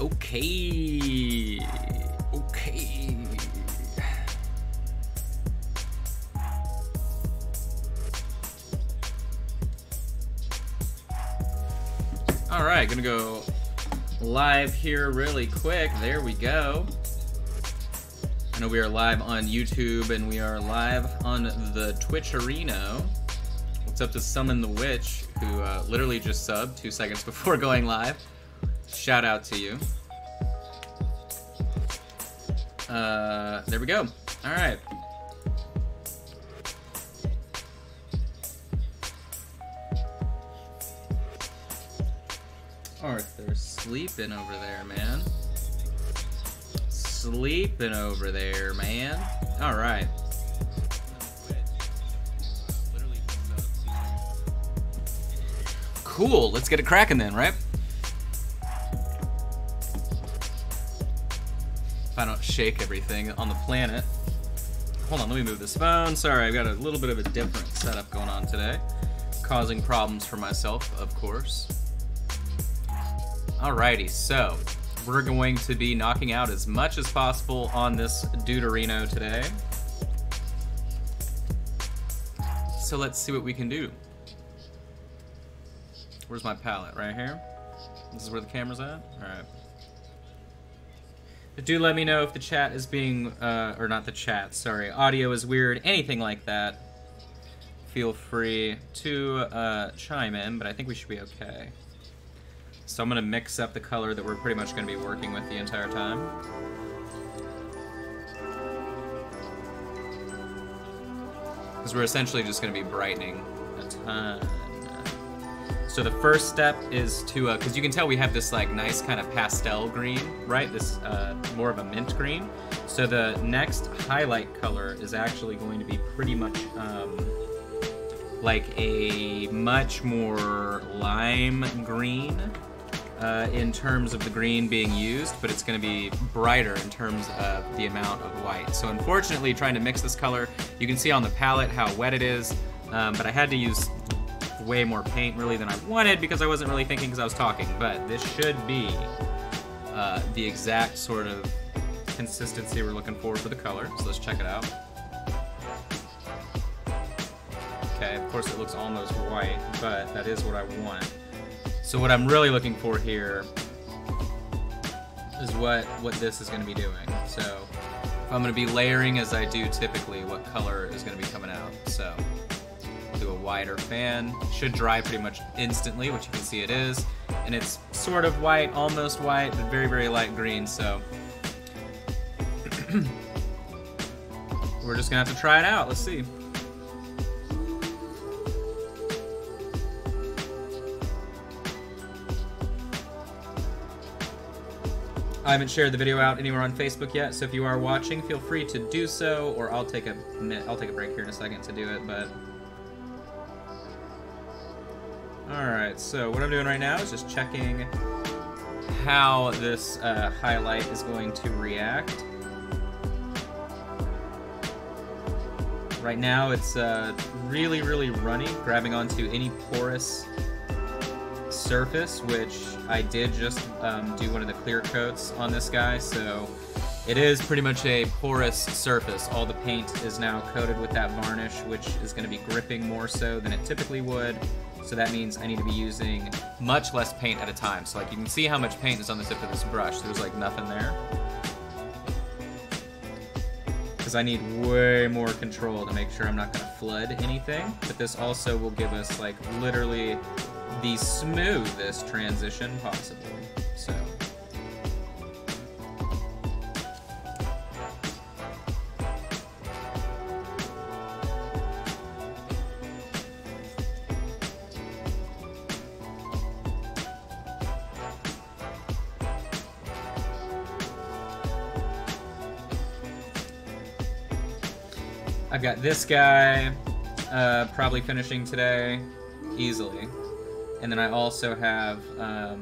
Okay. Okay. All right, gonna go live here really quick. There we go. I know we are live on YouTube and we are live on the Twitch Arena. What's up to Summon the Witch, who literally just subbed 2 seconds before going live. Shout out to you. There we go. All right. Arthur, sleeping over there, man. Sleeping over there, man. All right. Cool. Let's get it cracking then, right? If I don't shake everything on the planet. Hold on, let me move this phone. Sorry, I've got a little bit of a different setup going on today. Causing problems for myself, of course. Alrighty, so we're going to be knocking out as much as possible on this Deuterino today. So let's see what we can do. Where's my palette? Right here? This is where the camera's at? Alright. Do let me know if the chat is being, or not the chat, sorry, audio is weird, anything like that. Feel free to chime in, but I think we should be okay. So I'm going to mix up the color that we're pretty much going to be working with the entire time. Because we're essentially just going to be brightening a ton. So the first step is to, because you can tell we have this like nice kind of pastel green, right? This more of a mint green. So the next highlight color is actually going to be pretty much like a much more lime green. In terms of the green being used, but it's going to be brighter in terms of the amount of white. So unfortunately, trying to mix this color, you can see on the palette how wet it is, but I had to use way more paint really than I wanted because I wasn't really thinking because I was talking, but this should be the exact sort of consistency we're looking for the color, so let's check it out. Okay, of course it looks almost white, but that is what I want. So what I'm really looking for here is what this is going to be doing. So if I'm going to be layering as I do typically, what color is going to be coming out. So do a wider fan. Should dry pretty much instantly, which you can see it is. And it's sort of white, almost white, but very, very light green. So we're just going to have to try it out. Let's see. I haven't shared the video out anywhere on Facebook yet, so if you are watching, feel free to do so, or I'll take a break here in a second to do it, but... Alright, so what I'm doing right now is just checking how this highlight is going to react. Right now it's really, really runny, grabbing onto any porous surface, which I did just do one of the clear coats on this guy, so it is pretty much a porous surface. All the paint is now coated with that varnish, which is going to be gripping more so than it typically would, so that means I need to be using much less paint at a time. So like you can see how much paint is on the tip of this brush. There's like nothing there. Because I need way more control to make sure I'm not going to flood anything, but this also will give us like literally the smoothest transition possible. So I've got this guy probably finishing today easily. And then I also have, I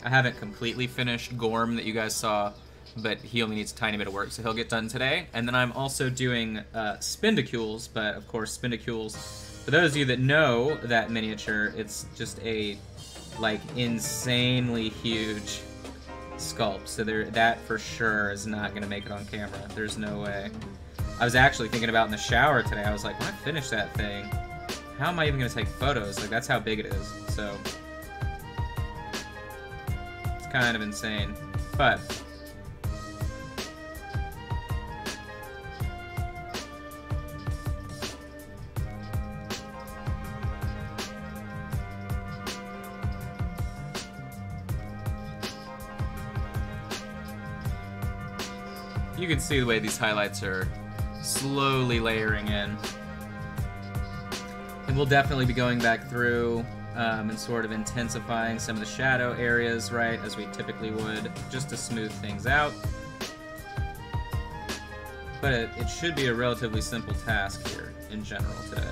haven't completely finished Gorm that you guys saw, but he only needs a tiny bit of work, so he'll get done today. And then I'm also doing Spindicules, but of course Spindicules, for those of you that know that miniature, it's just a, like, insanely huge sculpt, so that for sure is not going to make it on camera. There's no way. I was actually thinking about in the shower today, I was like, when I finish that thing, how am I even going to take photos? Like, that's how big it is, so it's kind of insane, but you can see the way these highlights are slowly layering in. And we'll definitely be going back through and sort of intensifying some of the shadow areas, right, as we typically would, just to smooth things out. But it should be a relatively simple task here in general today.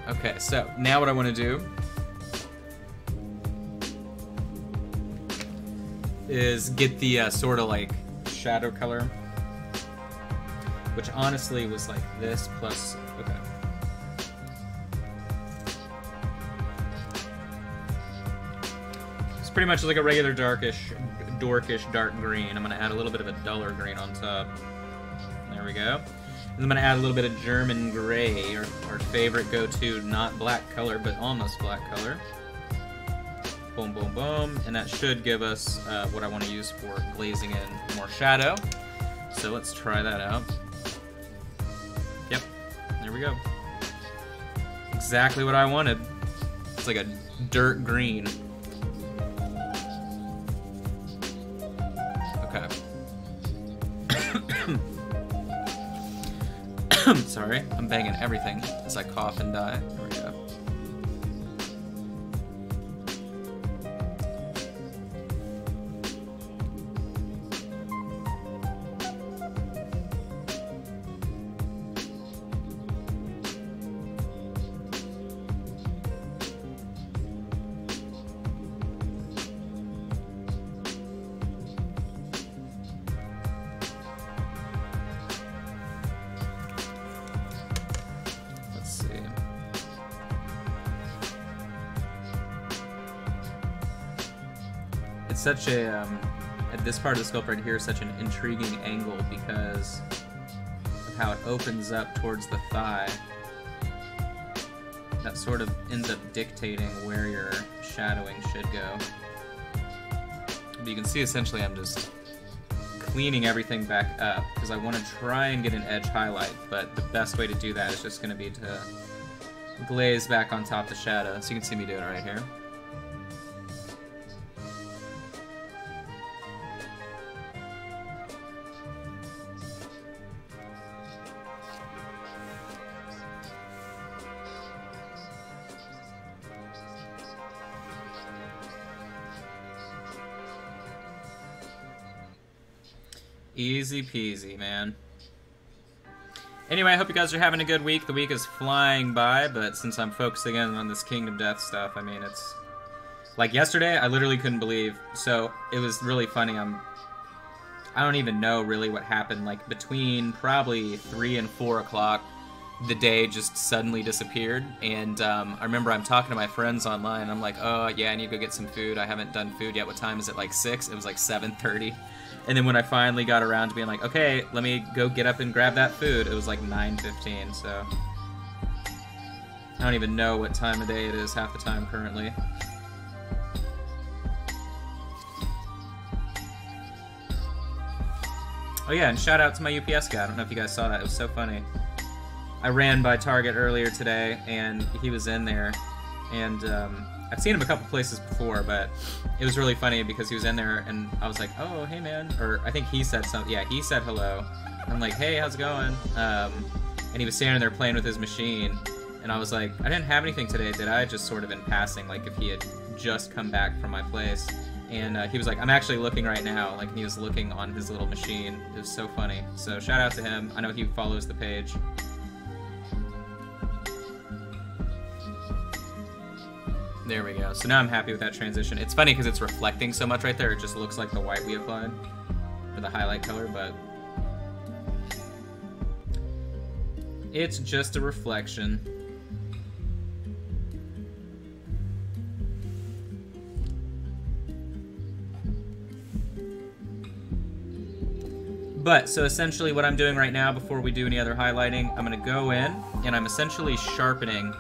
Okay, so now what I want to do is get the sort of like shadow color, which honestly was like this plus, okay. It's pretty much like a regular dorkish dark green. I'm gonna add a little bit of a duller green on top. There we go. And I'm gonna add a little bit of German gray, our favorite go-to, not black color, but almost black color. Boom, boom, boom, and that should give us what I want to use for glazing in more shadow. So let's try that out. Yep, there we go. Exactly what I wanted. It's like a dirt green. Okay. Sorry, I'm banging everything as I cough and die. There we go. It's such a, at this part of the sculpt right here is such an intriguing angle because of how it opens up towards the thigh. That sort of ends up dictating where your shadowing should go. But you can see essentially I'm just cleaning everything back up because I want to try and get an edge highlight, but the best way to do that is just going to be to glaze back on top of the shadow. So you can see me doing it right here. Easy peasy, man. Anyway, I hope you guys are having a good week. The week is flying by, but since I'm focusing in on this Kingdom Death stuff, I mean, it's... Like, yesterday, I literally couldn't believe... So, it was really funny. I don't even know, really, what happened. Like, between probably 3 and 4 o'clock, the day just suddenly disappeared. And I remember I'm talking to my friends online. I'm like, oh, yeah, I need to go get some food. I haven't done food yet. What time is it? Like 6? It was like 7:30. And then when I finally got around to being like, okay, let me go get up and grab that food, it was like 9:15, so... I don't even know what time of day it is half the time currently. Oh yeah, and shout out to my UPS guy. I don't know if you guys saw that. It was so funny. I ran by Target earlier today, and he was in there, and I've seen him a couple places before, but it was really funny because he was in there, and I was like, oh, hey, man. Or I think he said something. Yeah, he said hello. I'm like, hey, how's it going? And he was standing there playing with his machine, and I was like, I didn't have anything today, did I? Just sort of in passing, like if he had just come back from my place. And he was like, I'm actually looking right now. Like, he was looking on his little machine. It was so funny. So shout out to him. I know he follows the page. There we go. So now I'm happy with that transition. It's funny because it's reflecting so much right there. It just looks like the white we applied for the highlight color, but it's just a reflection. But, so essentially what I'm doing right now before we do any other highlighting, I'm going to go in and I'm essentially sharpening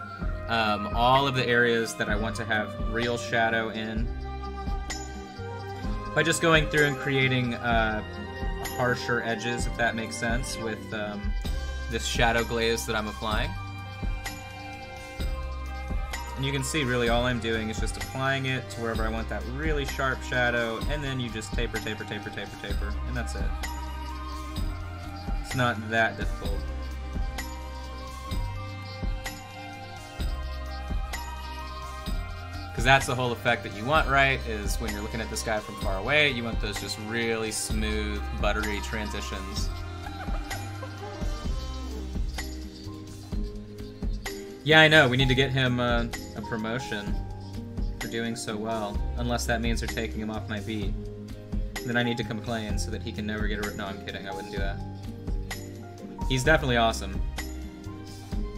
all of the areas that I want to have real shadow in by just going through and creating harsher edges, if that makes sense, with this shadow glaze that I'm applying. And you can see really all I'm doing is just applying it to wherever I want that really sharp shadow, and then you just taper, taper, taper, taper, taper, and that's it. It's not that difficult. Because that's the whole effect that you want, right? Is when you're looking at this guy from far away, you want those just really smooth, buttery transitions. Yeah, I know. We need to get him a promotion for doing so well. Unless that means they're taking him off my beat. Then I need to complain so that he can never get a... No, I'm kidding. I wouldn't do that. He's definitely awesome.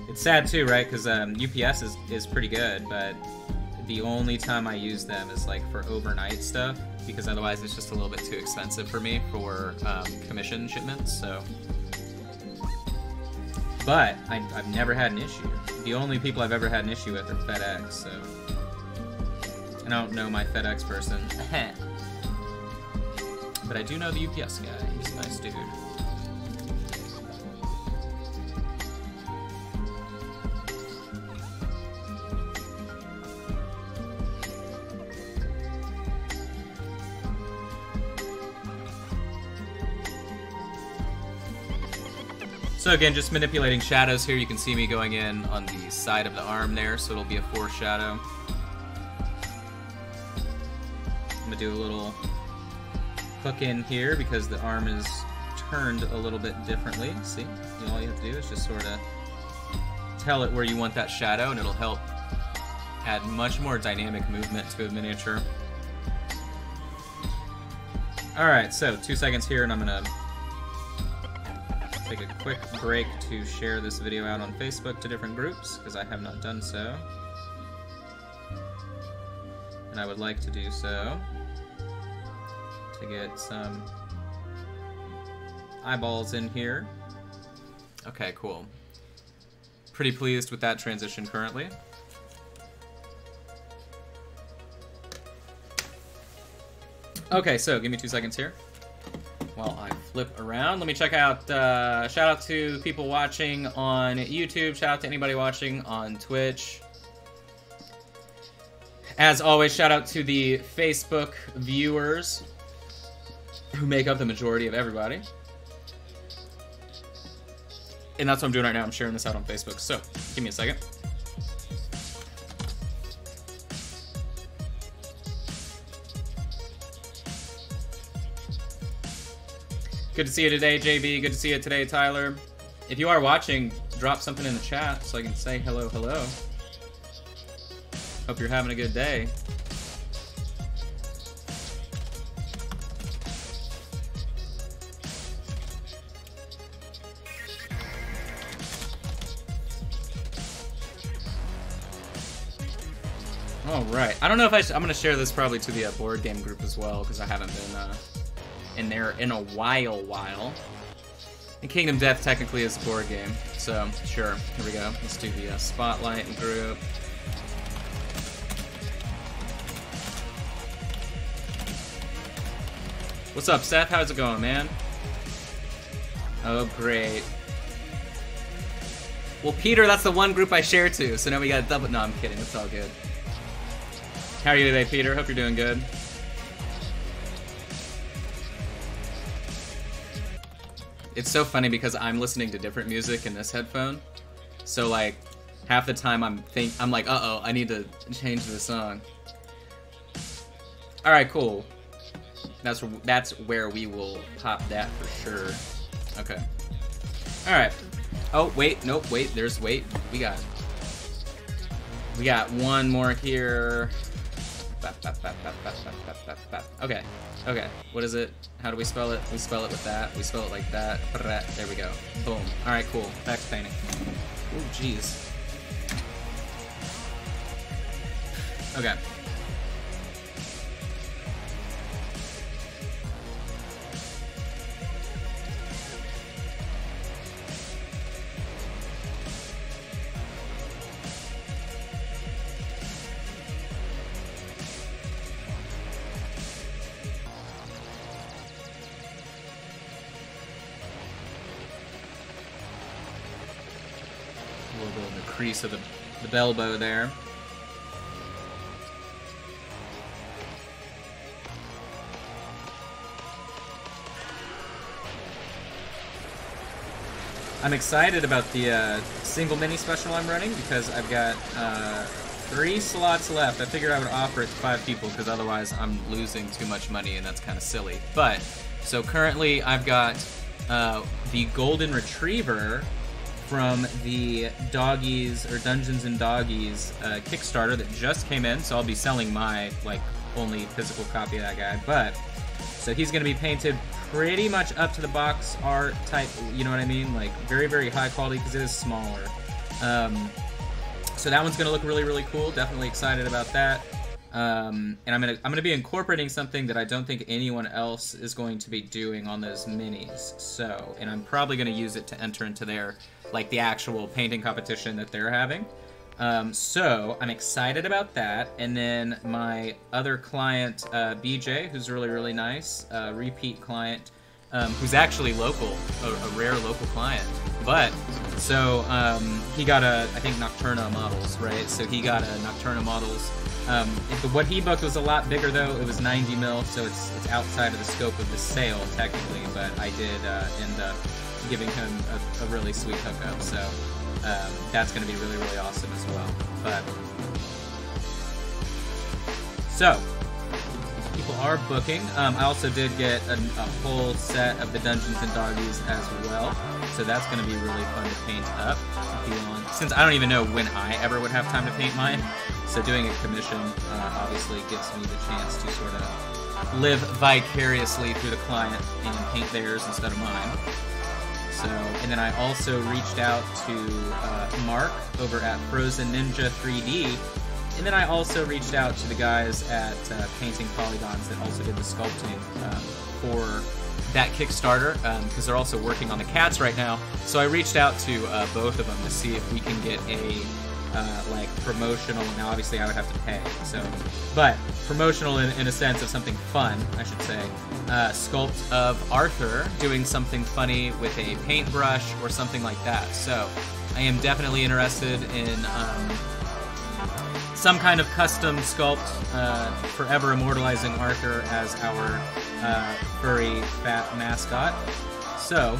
It's sad too, right? Because UPS is pretty good, but the only time I use them is like for overnight stuff, because otherwise it's just a little bit too expensive for me for commission shipments. So, but I've never had an issue. The only people I've ever had an issue with are FedEx. So, I don't know my FedEx person, but I do know the UPS guy. He's a nice dude. So again, just manipulating shadows here. You can see me going in on the side of the arm there, so it'll be a foreshadow. I'm gonna do a little hook in here because the arm is turned a little bit differently. See, all you have to do is just sort of tell it where you want that shadow, and it'll help add much more dynamic movement to a miniature. Alright, so 2 seconds here, and I'm gonna take a quick break to share this video out on Facebook to different groups, because I have not done so. And I would like to do so to get some eyeballs in here. Okay, cool. Pretty pleased with that transition currently. Okay, so give me 2 seconds here while I flip around. Let me check out, shout out to people watching on YouTube, shout out to anybody watching on Twitch. As always, shout out to the Facebook viewers who make up the majority of everybody. And that's what I'm doing right now, I'm sharing this out on Facebook, so give me a second. Good to see you today, JB. Good to see you today, Tyler. If you are watching, drop something in the chat so I can say hello, hello. Hope you're having a good day. All right. I don't know if I'm going to share this probably to the board game group as well, because I haven't been in there in a while. And Kingdom Death technically is a board game, so sure. Here we go. Let's do the spotlight and group. What's up, Seth? How's it going, man? Oh, great. Well, Peter, that's the one group I share to, so now we got double. No, I'm kidding. It's all good. How are you today, Peter? Hope you're doing good. It's so funny because I'm listening to different music in this headphone, so like half the time I'm like, uh-oh, I need to change the song. All right, cool. That's where we will pop that for sure. Okay. All right. Oh wait, nope, wait. We got one more here. Okay. Okay. What is it? How do we spell it? We spell it with that. We spell it like that. There we go. Boom. All right, cool. Back to painting. Oh, jeez. Okay. crease of the bell bow there. I'm excited about the single mini special I'm running because I've got 3 slots left. I figured I would offer it to 5 people because otherwise I'm losing too much money and that's kind of silly. But, so currently I've got the Golden Retriever from the Doggies, or Dungeons and Doggies Kickstarter that just came in, so I'll be selling my, like, only physical copy of that guy. But, so he's going to be painted pretty much up to the box art type, you know what I mean? Like, very, very high quality because it is smaller. So that one's going to look really, really cool. Definitely excited about that. And I'm gonna be incorporating something that I don't think anyone else is going to be doing on those minis. So, and I'm probably going to use it to enter into their, like, the actual painting competition that they're having. So I'm excited about that. And then my other client, BJ, who's really, really nice, repeat client, who's actually local, a rare local client. But, so, he got I think Nocturna models, right? So he got a Nocturna models. What he booked was a lot bigger, though. It was 90 mil, so it's outside of the scope of the sale, technically, but I did end up giving him a really sweet hookup, so that's going to be really, really awesome as well. But, so, people are booking. I also did get a whole set of the Dungeons and Doggies as well, so that's going to be really fun to paint up. Since I don't even know when I ever would have time to paint mine, so doing a commission obviously gives me the chance to sort of live vicariously through the client and paint theirs instead of mine. So, and then I also reached out to Mark over at Frozen Ninja 3D. And then I also reached out to the guys at Painting Polygons that also did the sculpting for that Kickstarter, because they're also working on the cats right now. So I reached out to both of them to see if we can get a like promotional. Now obviously I would have to pay, so, but promotional in a sense of something fun, I should say. Sculpt of Arthur doing something funny with a paintbrush or something like that. So I am definitely interested in some kind of custom sculpt, forever immortalizing Arthur as our furry fat mascot. So,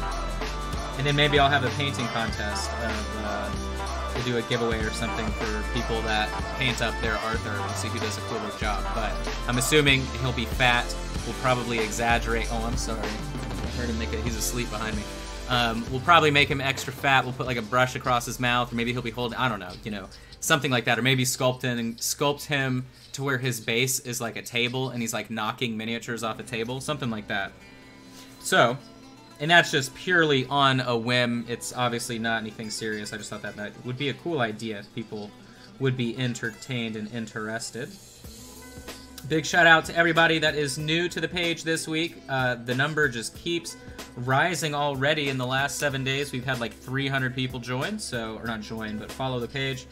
and then maybe I'll have a painting contest of, we'll do a giveaway or something for people that paint up their Arthur and see who does a cooler job. But I'm assuming he'll be fat. We'll probably exaggerate. Oh, I'm sorry. I heard him make it. He's asleep behind me. We'll probably make him extra fat. We'll put like a brush across his mouth, or maybe he'll be holding, I don't know, you know, something like that. Or maybe sculpt him to where his base is like a table and he's like knocking miniatures off a table, something like that. So, and that's just purely on a whim. It's obviously not anything serious. I just thought that would be a cool idea if people would be entertained and interested. Big shout out to everybody that is new to the page this week. The number just keeps rising already. In the last 7 days, we've had like 300 people join, so, or not join, but follow the page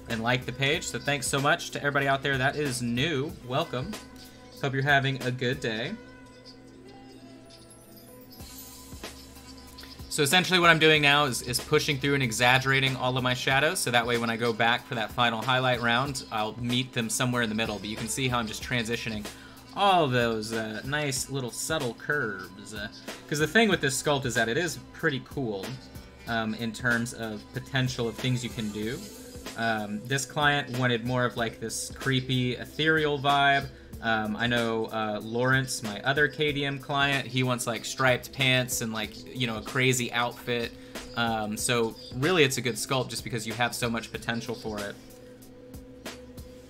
and like the page. So thanks so much to everybody out there that is new. Welcome. Hope you're having a good day. So essentially what I'm doing now is pushing through and exaggerating all of my shadows, so that way when I go back for that final highlight round, I'll meet them somewhere in the middle. But you can see how I'm just transitioning all those nice little subtle curves. Because the thing with this sculpt is that it is pretty cool in terms of potential of things you can do. This client wanted more of like this creepy, ethereal vibe. I know Lawrence, my other KDM client, he wants like striped pants and like, you know, a crazy outfit. So really it's a good sculpt just because you have so much potential for it.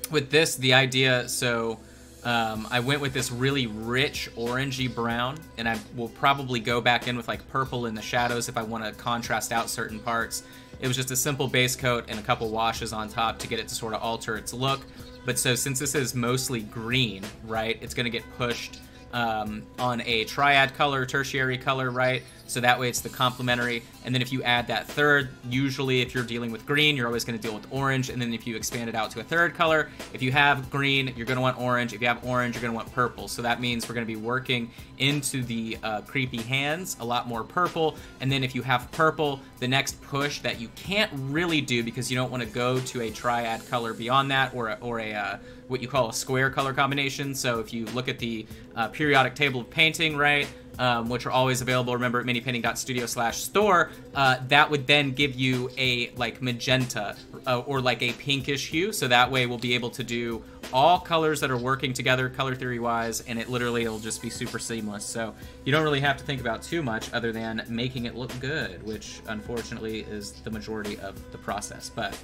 With this, the idea, so I went with this really rich orangey brown, and I will probably go back in with like purple in the shadows if I want to contrast out certain parts. It was just a simple base coat and a couple washes on top to get it to sort of alter its look. But so since this is mostly green, right, it's going to get pushed on a triad color, tertiary color, right? So that way it's the complementary. And then if you add that third, usually if you're dealing with green, you're always going to deal with orange. And then if you expand it out to a third color, if you have green, you're going to want orange. If you have orange, you're going to want purple. So that means we're going to be working into the creepy hands, a lot more purple. And then if you have purple, the next push that you can't really do because you don't want to go to a triad color beyond that, or a what you call a square color combination. So if you look at the periodic table of painting, right, which are always available, remember, at minipainting.studio/store, that would then give you a like magenta or like a pinkish hue. So that way we'll be able to do all colors that are working together color theory wise, and it'll just be super seamless. So you don't really have to think about too much other than making it look good, which unfortunately is the majority of the process. But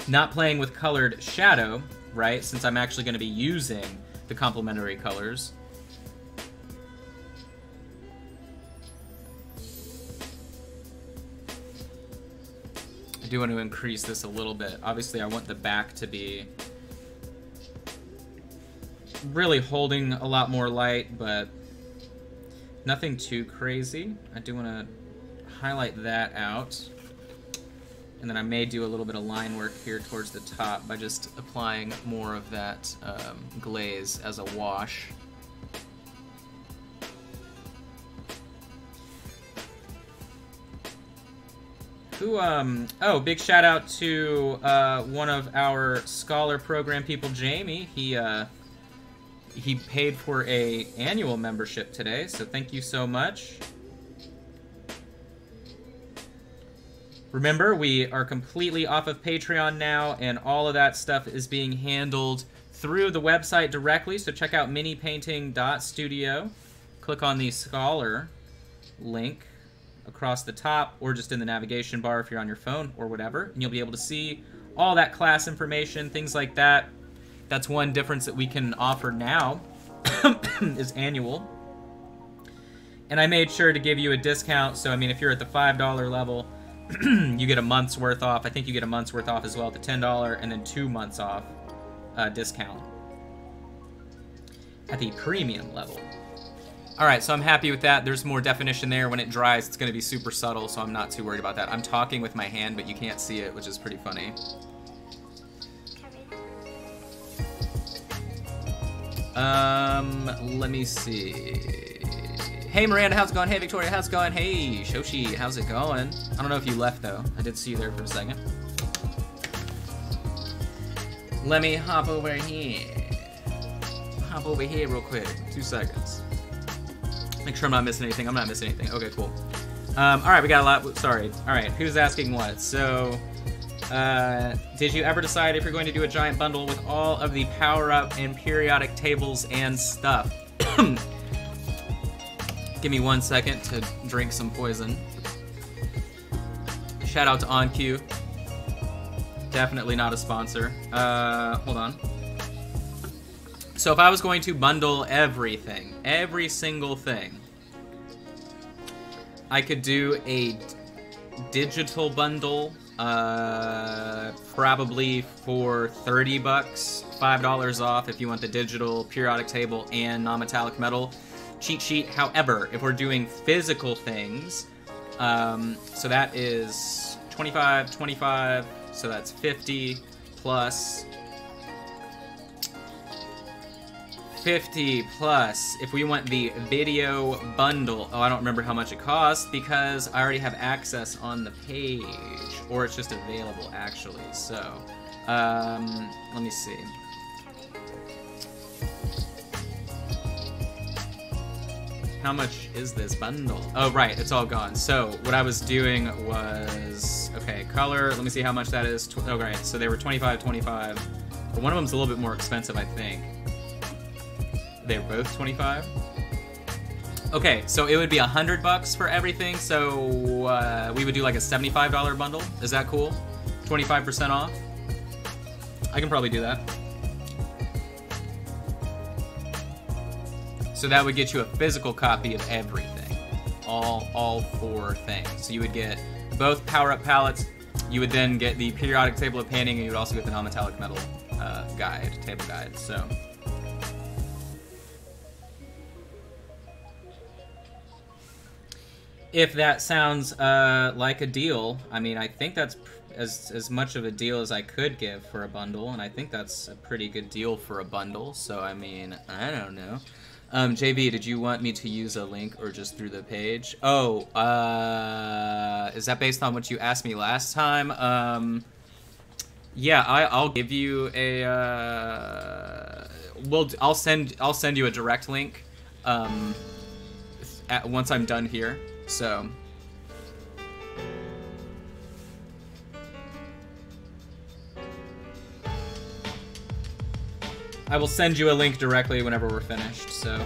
not playing with colored shadow, right, since I'm actually going to be using the complementary colors, I do want to increase this a little bit. Obviously, I want the back to be really holding a lot more light, but nothing too crazy. I do want to highlight that out. And then I may do a little bit of line work here towards the top by just applying more of that glaze as a wash. Oh, big shout out to one of our Scholar Program people, Jamie. He paid for a annual membership today, so thank you so much. Remember, we are completely off of Patreon now, and all of that stuff is being handled through the website directly, so check out minipainting.studio. Click on the Scholar link across the top, or just in the navigation bar if you're on your phone or whatever, and you'll be able to see all that class information, things like that. That's one difference that we can offer now, is annual. And I made sure to give you a discount, so I mean, if you're at the $5 level, you get a month's worth off. I think you get a month's worth off as well at the $10, and then 2 months off discount at the premium level. All right, so I'm happy with that. There's more definition there. When it dries, it's going to be super subtle, so I'm not too worried about that. I'm talking with my hand, but you can't see it, which is pretty funny. Let me see. Hey Miranda, how's it going? Hey Victoria, how's it going? Hey Shoshi, how's it going? I don't know if you left though. I did see you there for a second. Let me hop over here. Hop over here real quick. 2 seconds. Make sure I'm not missing anything. I'm not missing anything. Okay, cool. Alright, we got a lot. Sorry. Alright, who's asking what? So, did you ever decide if you're going to do a giant bundle with all of the power-up and periodic tables and stuff? Give me 1 second to drink some poison. Shout out to OnQ. Definitely not a sponsor. Hold on. So if I was going to bundle everything, every single thing, I could do a digital bundle, probably for 30 bucks, $5 off if you want the digital periodic table and non-metallic metal cheat sheet. However, if we're doing physical things, so that is 25, so that's 50 plus 50 plus, if we want the video bundle, oh, I don't remember how much it costs because I already have access on the page, or it's just available actually, so, let me see. How much is this bundle? Oh, right, it's all gone. So, what I was doing was, okay, color, let me see how much that is. Oh, right, so they were 25, but one of them's a little bit more expensive, I think. They're both 25? Okay, so it would be $100 for everything, so we would do like a $75 bundle. Is that cool? 25% off? I can probably do that. So that would get you a physical copy of everything. All 4 things. So you would get both power-up palettes, you would then get the periodic table of painting, and you would also get the non-metallic metal table guide, so. If that sounds like a deal, I mean, I think that's as much of a deal as I could give for a bundle, and I think that's a pretty good deal for a bundle, so I mean, I don't know. JB, did you want me to use a link or just through the page? Oh, is that based on what you asked me last time? Yeah, I'll give you a, I'll send you a direct link, once I'm done here, so. I will send you a link directly whenever we're finished, so.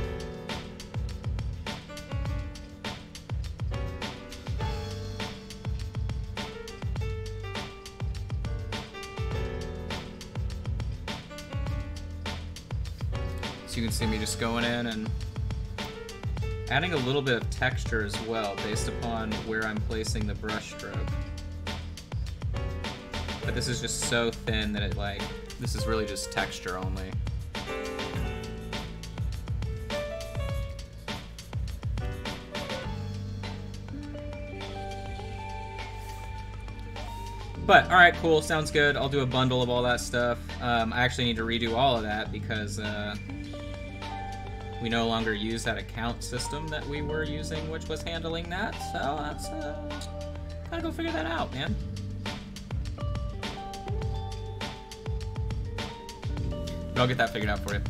So you can see me just going in and adding a little bit of texture as well based upon where I'm placing the brush stroke. But this is just so thin that it like, this is really just texture only. But, alright, cool, sounds good. I'll do a bundle of all that stuff. I actually need to redo all of that because we no longer use that account system that we were using, which was handling that. So that's, gotta go figure that out, man. But I'll get that figured out for you.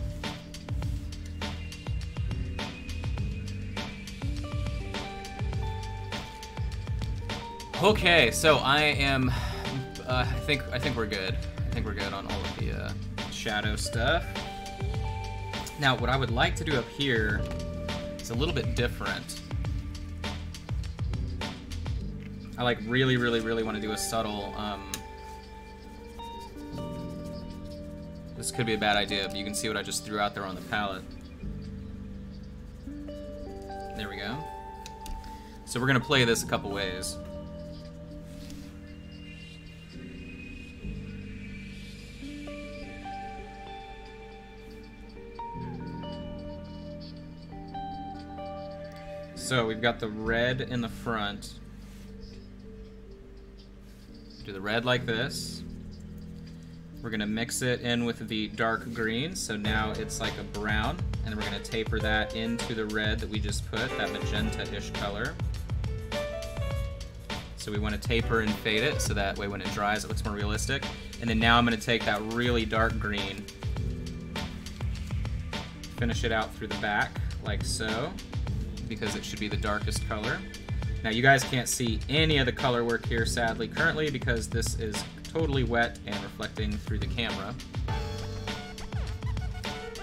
Okay, so I am... I think we're good. I think we're good on all of the shadow stuff. Now, what I would like to do up here is a little bit different. I like really want to do a subtle. This could be a bad idea, but you can see what I just threw out there on the palette. There we go. So we're gonna play this a couple ways. So we've got the red in the front. Do the red like this. We're gonna mix it in with the dark green, so now it's like a brown, and then we're gonna taper that into the red that we just put, that magenta-ish color. So we wanna taper and fade it, so that way when it dries it looks more realistic. And then now I'm gonna take that really dark green, finish it out through the back, like so, because it should be the darkest color. Now you guys can't see any of the color work here, sadly, currently, because this is totally wet and reflecting through the camera.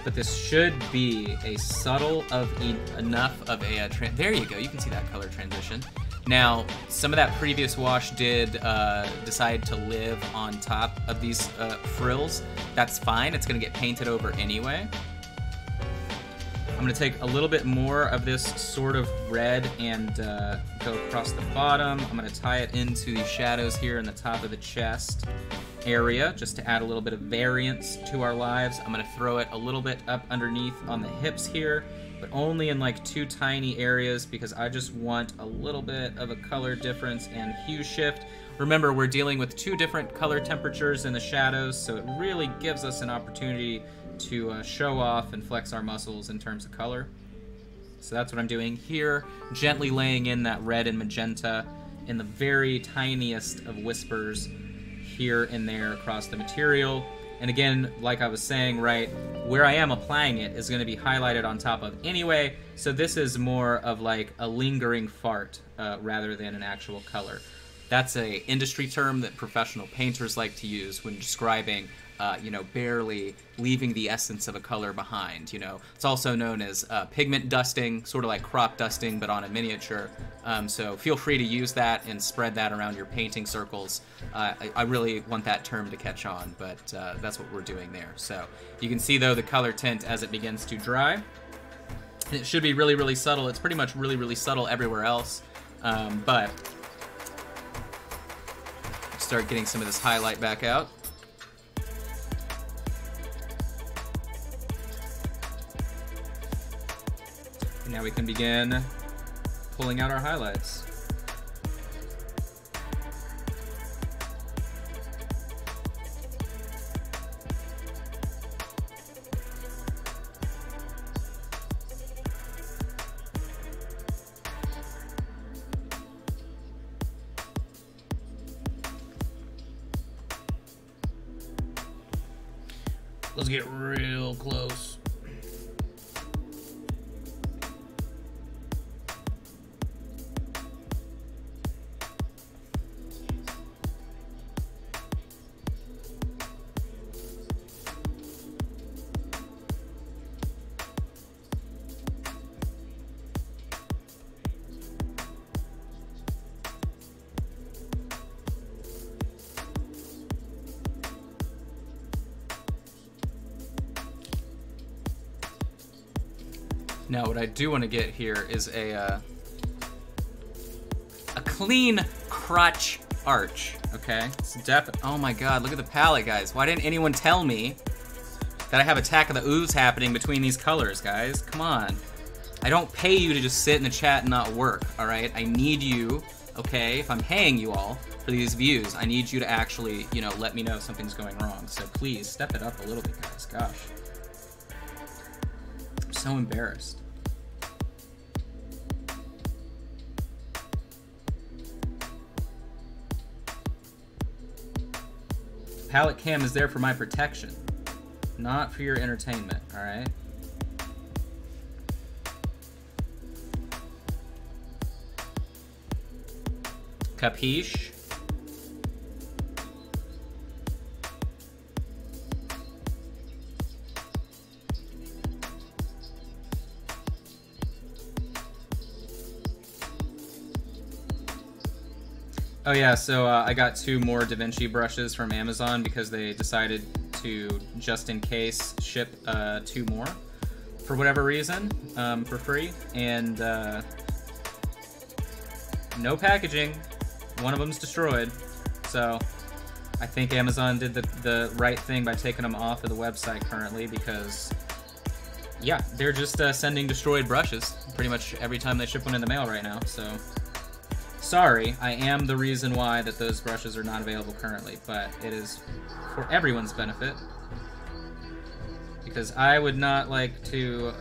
But this should be a subtle enough of a, there you go, you can see that color transition. Now, some of that previous wash did decide to live on top of these frills. That's fine, it's gonna get painted over anyway. I'm going to take a little bit more of this sort of red and go across the bottom. I'm going to tie it into the shadows here in the top of the chest area, just to add a little bit of variance to our lives. I'm going to throw it a little bit up underneath on the hips here, but only in like two tiny areas because I just want a little bit of a color difference and hue shift. Remember, we're dealing with two different color temperatures in the shadows, so it really gives us an opportunity to show off and flex our muscles in terms of color. So that's what I'm doing here, gently laying in that red and magenta in the very tiniest of whispers here and there across the material. And again, like I was saying, right, where I am applying it is going to be highlighted on top of anyway, so this is more of like a lingering fart rather than an actual color. That's a industry term that professional painters like to use when describing you know, barely leaving the essence of a color behind, you know. It's also known as pigment dusting, sort of like crop dusting, but on a miniature. So feel free to use that and spread that around your painting circles. I really want that term to catch on, but that's what we're doing there. So you can see, though, the color tint as it begins to dry. And it should be really subtle. It's pretty much really subtle everywhere else, but start getting some of this highlight back out. Now we can begin pulling out our highlights. Let's get real close. Now, what I do want to get here is a clean crotch arch, okay? It's oh my god, look at the palette, guys. Why didn't anyone tell me that I have Attack of the Ooze happening between these colors, guys? Come on. I don't pay you to just sit in the chat and not work, alright? I need you, okay? If I'm paying you all for these views, I need you to actually, you know, let me know if something's going wrong. So please, step it up a little bit, guys. Gosh. I'm so embarrassed. Palette cam is there for my protection, not for your entertainment, alright? Capiche? Oh yeah, so I got 2 more DaVinci brushes from Amazon because they decided to, just in case, ship 2 more for whatever reason, for free, and no packaging. One of them's destroyed, so I think Amazon did the right thing by taking them off of the website currently because, yeah, they're just sending destroyed brushes pretty much every time they ship one in the mail right now, so... Sorry, I am the reason why that those brushes are not available currently, but it is for everyone's benefit. Because I would not like to...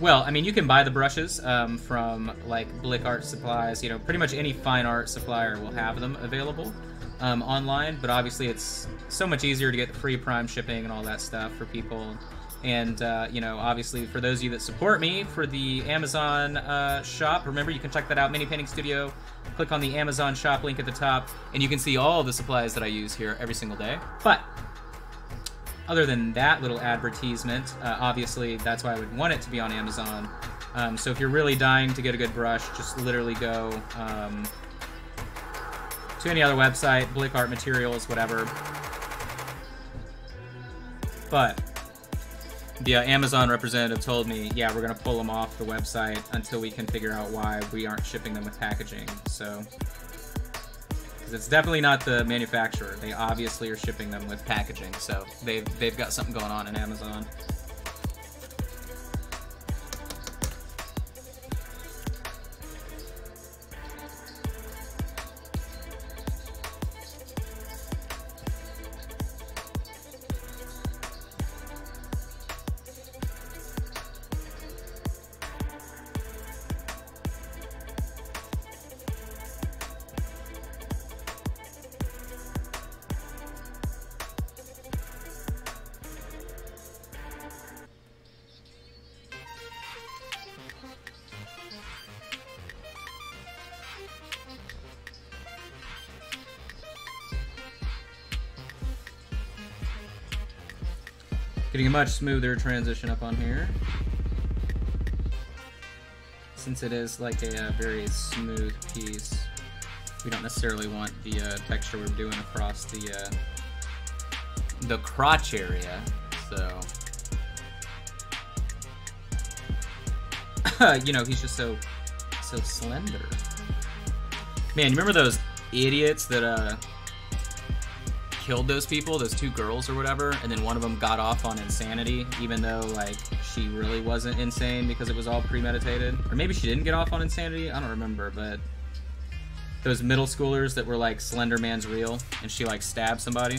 Well, I mean, you can buy the brushes from, like, Blick Art Supplies. You know, pretty much any fine art supplier will have them available online, but obviously it's so much easier to get the free Prime shipping and all that stuff for people. And, you know, obviously for those of you that support me for the Amazon shop, remember you can check that out, Mini Painting Studio. Click on the Amazon shop link at the top, and you can see all the supplies that I use here every single day. But other than that little advertisement, obviously that's why I would want it to be on Amazon. So if you're really dying to get a good brush, just literally go to any other website, Blick Art Materials, whatever. But the Amazon representative told me, yeah, we're going to pull them off the website until we can figure out why we aren't shipping them with packaging. So, because it's definitely not the manufacturer. They obviously are shipping them with packaging. So they've got something going on in Amazon. Getting a much smoother transition up on here, since it is like a very smooth piece. We don't necessarily want the texture we're doing across the crotch area, so you know, he's just so slender. Man, you remember those idiots that killed those people, those 2 girls or whatever, and then one of them got off on insanity, even though, like, she really wasn't insane because it was all premeditated. Or maybe she didn't get off on insanity, I don't remember, but those middle schoolers that were like Slenderman's real, and she like stabbed somebody.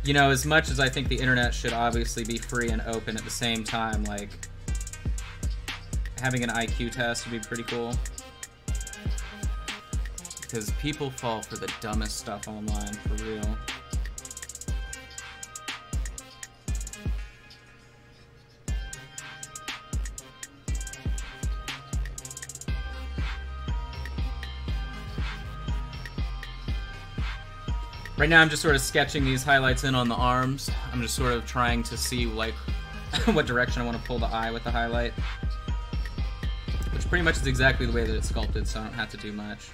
You know, as much as I think the internet should obviously be free and open, at the same time, like, having an IQ test would be pretty cool. Because people fall for the dumbest stuff online, for real. Right now I'm just sort of sketching these highlights in on the arms. I'm just sort of trying to see, like, what direction I want to pull the eye with the highlight. Which pretty much is exactly the way that it's sculpted, so I don't have to do much.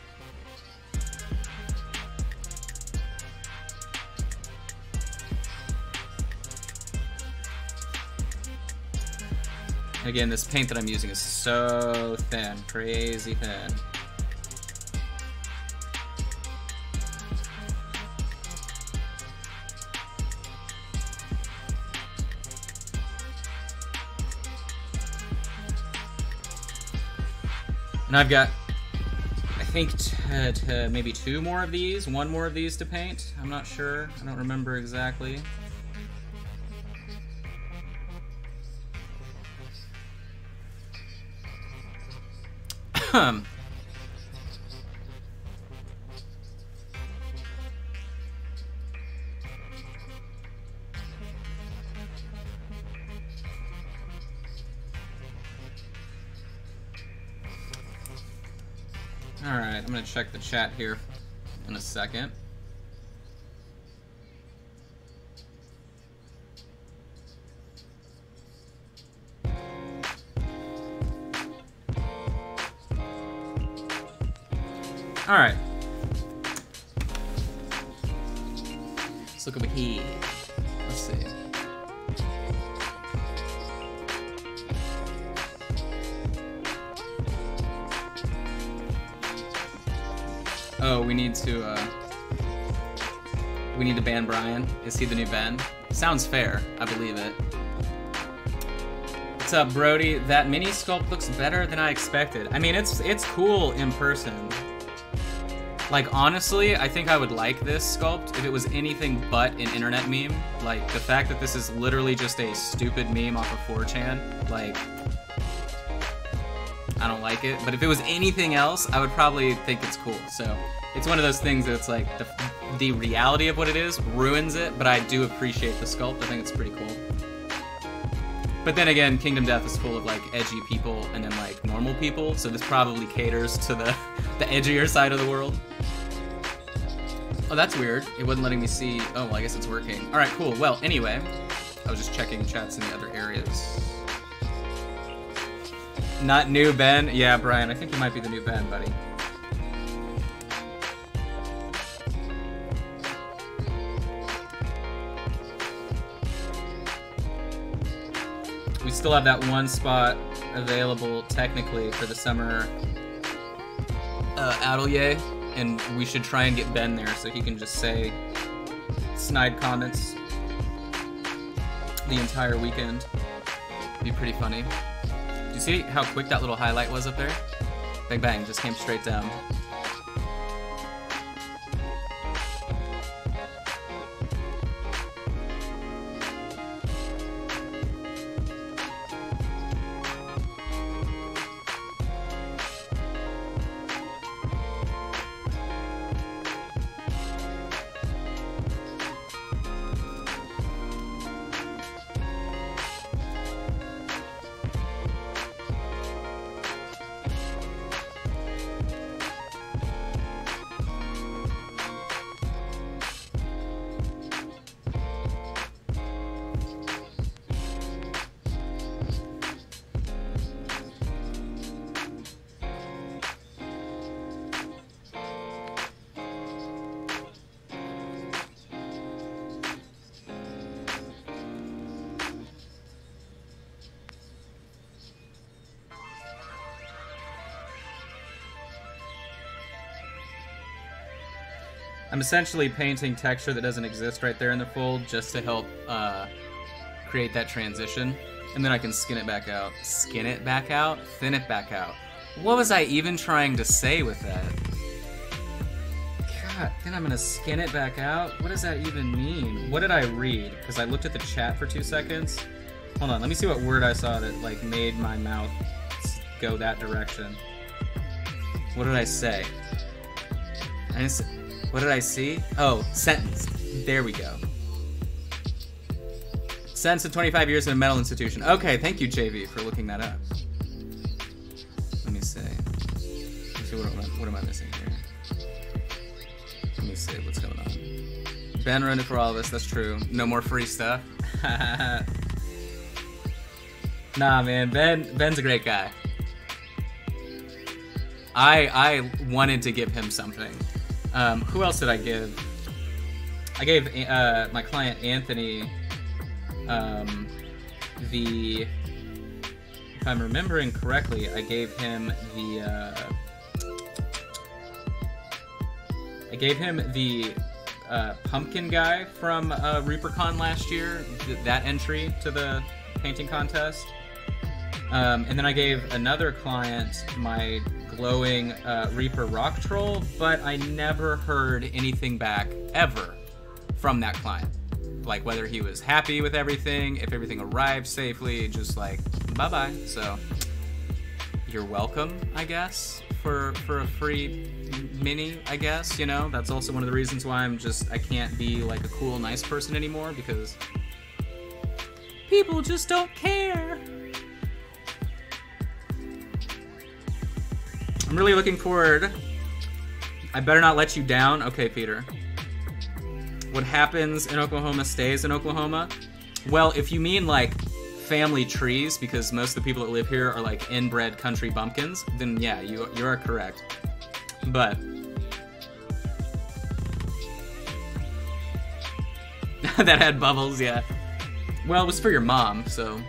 Again, this paint that I'm using is so thin, crazy thin. And I've got, I think, maybe two more of these, one more of these to paint. I'm not sure. I don't remember exactly. Alright, I'm gonna check the chat here in a second. Alright. Let's look over here. Let's see. Oh, we need to ban Brian. Is he the new Ben? Sounds fair. I believe it. What's up, Brody? That mini sculpt looks better than I expected. I mean, it's cool in person. Like, honestly, I think I would like this sculpt if it was anything but an internet meme. Like, the fact that this is literally just a stupid meme off of 4chan, like, I don't like it. But if it was anything else, I would probably think it's cool. So it's one of those things that's like the reality of what it is ruins it, but I do appreciate the sculpt. I think it's pretty cool. But then again, Kingdom Death is full of like edgy people and then like normal people, so this probably caters to the edgier side of the world. Oh, that's weird. It wasn't letting me see. Oh, well, I guess it's working. All right, cool. Well, anyway, I was just checking chats in the other areas. Not new Ben? Yeah, Brian, I think you might be the new Ben, buddy. We still have that one spot available, technically, for the summer atelier, and we should try and get Ben there so he can just say snide comments the entire weekend. It'd be pretty funny. You see how quick that little highlight was up there? Bang bang, just came straight down. I'm essentially painting texture that doesn't exist right there in the fold just to help create that transition, and then I can skin it back out. Skin it back out? Thin it back out. What was I even trying to say with that? God, then I'm gonna skin it back out? What does that even mean? What did I read? Because I looked at the chat for 2 seconds. Hold on, let me see what word I saw that like made my mouth go that direction. What did I say? What did I see? Oh, sentence. There we go. Sentence of 25 years in a mental institution. Okay, thank you, JV, for looking that up. Let me see. What am I missing here? Let me see what's going on. Ben ruined it for all of us. That's true. No more free stuff. Nah, man. Ben's a great guy. I wanted to give him something. Who else did I give? I gave my client Anthony if I'm remembering correctly, I gave him the pumpkin guy from ReaperCon last year, that entry to the painting contest. And then I gave another client my glowing Reaper rock troll, but I never heard anything back ever from that client. Like whether he was happy with everything, if everything arrived safely, just like bye-bye. So you're welcome, I guess, for a free mini, I guess, you know? That's also one of the reasons why I can't be like a cool, nice person anymore, because people just don't care. I'm really looking forward. I better not let you down. Okay, Peter. What happens in Oklahoma stays in Oklahoma? Well, if you mean like family trees, because most of the people that live here are like inbred country bumpkins, then yeah, you are correct. But that had bubbles, yeah. Well, it was for your mom, so.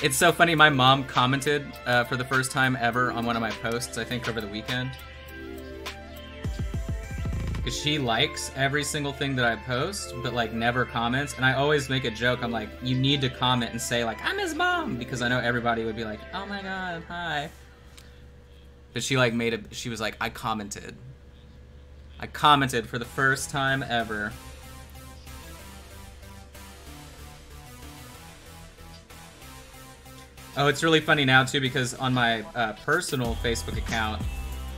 It's so funny, my mom commented for the first time ever on one of my posts, I think over the weekend. Because she likes every single thing that I post, but like never comments. And I always make a joke, I'm like, you need to comment and say like, I'm his mom! Because I know everybody would be like, oh my god, hi. But she like she was like, I commented. I commented for the first time ever. Oh, it's really funny now too, because on my personal Facebook account,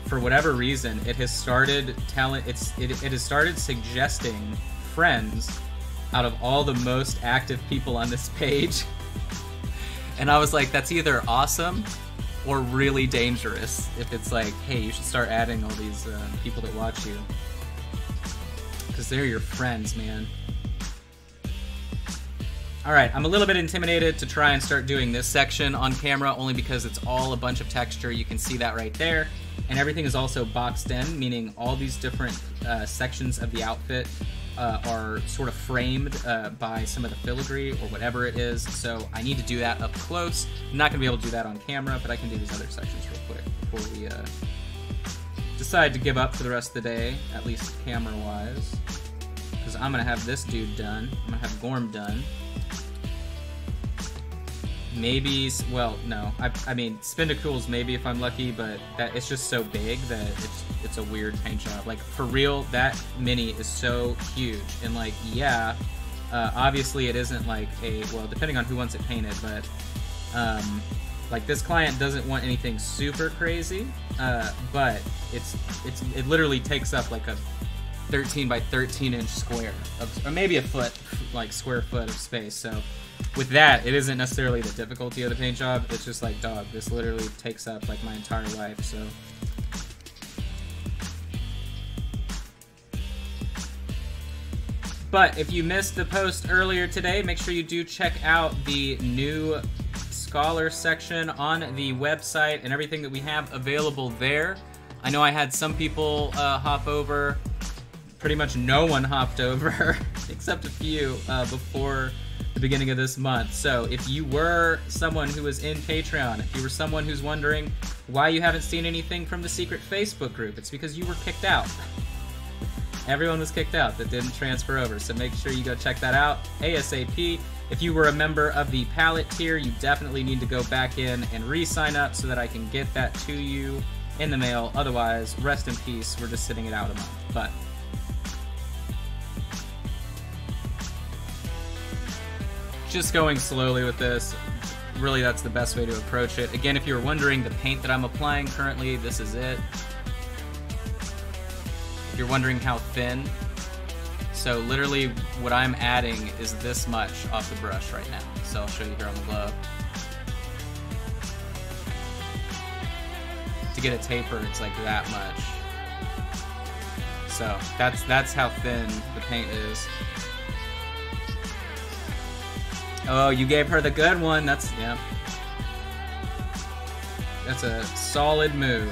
for whatever reason, it has started it has started suggesting friends out of all the most active people on this page. And I was like, that's either awesome or really dangerous if it's like, hey, you should start adding all these people that watch you. Because they're your friends, man. Alright, I'm a little bit intimidated to try and start doing this section on camera, only because it's all a bunch of texture. You can see that right there. And everything is also boxed in, meaning all these different sections of the outfit are sort of framed by some of the filigree or whatever it is. So I need to do that up close. I'm not going to be able to do that on camera, but I can do these other sections real quick before we decide to give up for the rest of the day, at least camera-wise. Because I'm going to have this dude done. I'm going to have Gorm done. Maybe, well, no. I mean, Spindacools maybe if I'm lucky, but that it's just so big that it's a weird paint job. Like, for real, that mini is so huge. And, like, yeah, obviously it isn't like a, well, depending on who wants it painted, but, like, this client doesn't want anything super crazy, but it literally takes up, like, a 13 by 13 inch square, or maybe a foot, like, square foot of space, so. With that, it isn't necessarily the difficulty of the paint job, it's just like, dog, this literally takes up like my entire life, so. But if you missed the post earlier today, make sure you do check out the new Scholar section on the website and everything that we have available there. I know I had some people hop over. Pretty much no one hopped over, except a few, before the beginning of this month. So if you were someone who was in Patreon, if you were someone who's wondering why you haven't seen anything from the secret Facebook group, it's because you were kicked out. everyone was kicked out that didn't transfer over. So make sure you go check that out ASAP. If you were a member of the palette tier, you definitely need to go back in and re-sign up so that I can get that to you in the mail. Otherwise, rest in peace. We're just sitting it out a month. But just going slowly with this. Really, that's the best way to approach it. Again, if you're wondering, the paint that I'm applying currently, this is it. If you're wondering how thin, so literally what I'm adding is this much off the brush right now. So I'll show you here on the glove. To get a taper, it's like that much. So that's how thin the paint is. Oh, you gave her the good one. That's, yeah. That's a solid move.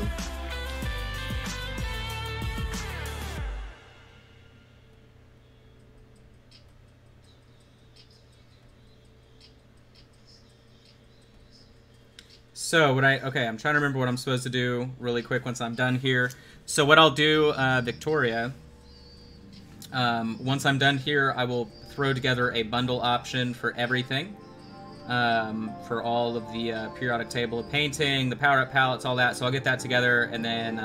So okay, I'm trying to remember what I'm supposed to do really quick once I'm done here. So what I'll do, Victoria, once I'm done here, I will throw together a bundle option for everything, for all of the periodic table of painting, the power-up palettes, all that. So I'll get that together, and then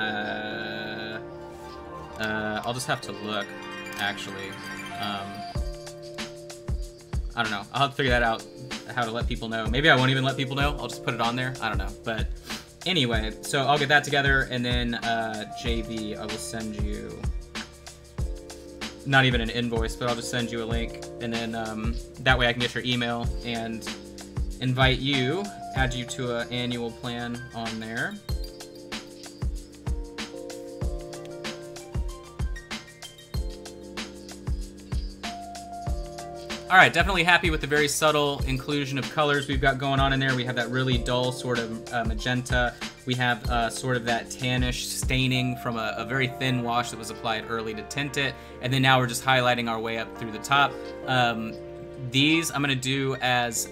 I'll just have to look, actually. I don't know. I'll have to figure that out, how to let people know. Maybe I won't even let people know. I'll just put it on there. I don't know. But anyway, so I'll get that together, and then JV, I will send you... not even an invoice, but I'll just send you a link, and then that way I can get your email and invite you, add you to an annual plan on there. All right, definitely happy with the very subtle inclusion of colors we've got going on in there. We have that really dull sort of magenta. We have sort of that tannish staining from a very thin wash that was applied early to tint it. And then now we're just highlighting our way up through the top. These I'm gonna do as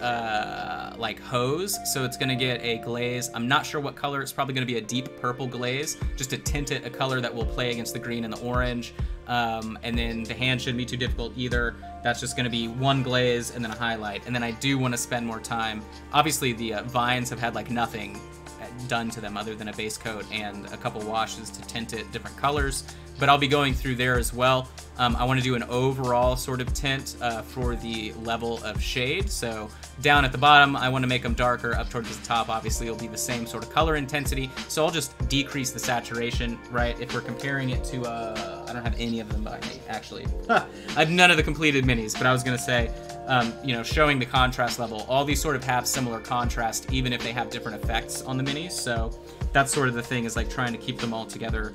like hose, so it's gonna get a glaze. I'm not sure what color. It's probably gonna be a deep purple glaze, just to tint it a color that will play against the green and the orange. And then the hand shouldn't be too difficult either. That's just going to be one glaze and then a highlight. And then I do want to spend more time. Obviously, the vines have had like nothing done to them other than a base coat and a couple washes to tint it different colors. But I'll be going through there as well. I want to do an overall sort of tint for the level of shade. So down at the bottom, I want to make them darker. Up towards the top, obviously, it'll be the same sort of color intensity. So I'll just decrease the saturation, right? If we're comparing it to, I don't have any of them behind me, actually. I have none of the completed minis, but I was going to say, you know, showing the contrast level. All these sort of have similar contrast, even if they have different effects on the minis. So that's sort of the thing, is like trying to keep them all together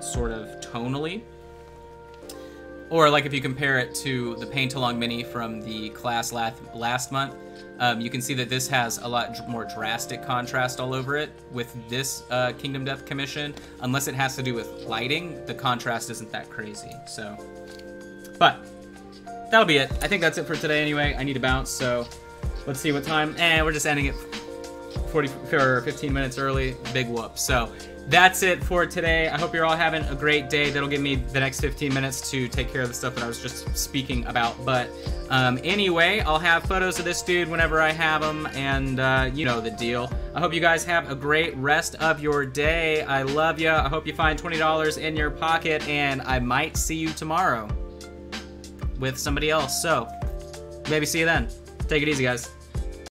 sort of tonally. Or like if you compare it to the Paint Along Mini from the class last month, you can see that this has a lot more drastic contrast all over it. With this Kingdom Death Commission, unless it has to do with lighting, the contrast isn't that crazy. So, but that'll be it. I think that's it for today anyway. I need to bounce, so let's see what time. We're just ending it 15 minutes early. Big whoop. So that's it for today. I hope you're all having a great day. That'll give me the next 15 minutes to take care of the stuff that I was just speaking about. But anyway, I'll have photos of this dude whenever I have them, and you know the deal. I hope you guys have a great rest of your day. I love you. I hope you find $20 in your pocket, and I might see you tomorrow with somebody else. So maybe see you then. Take it easy, guys.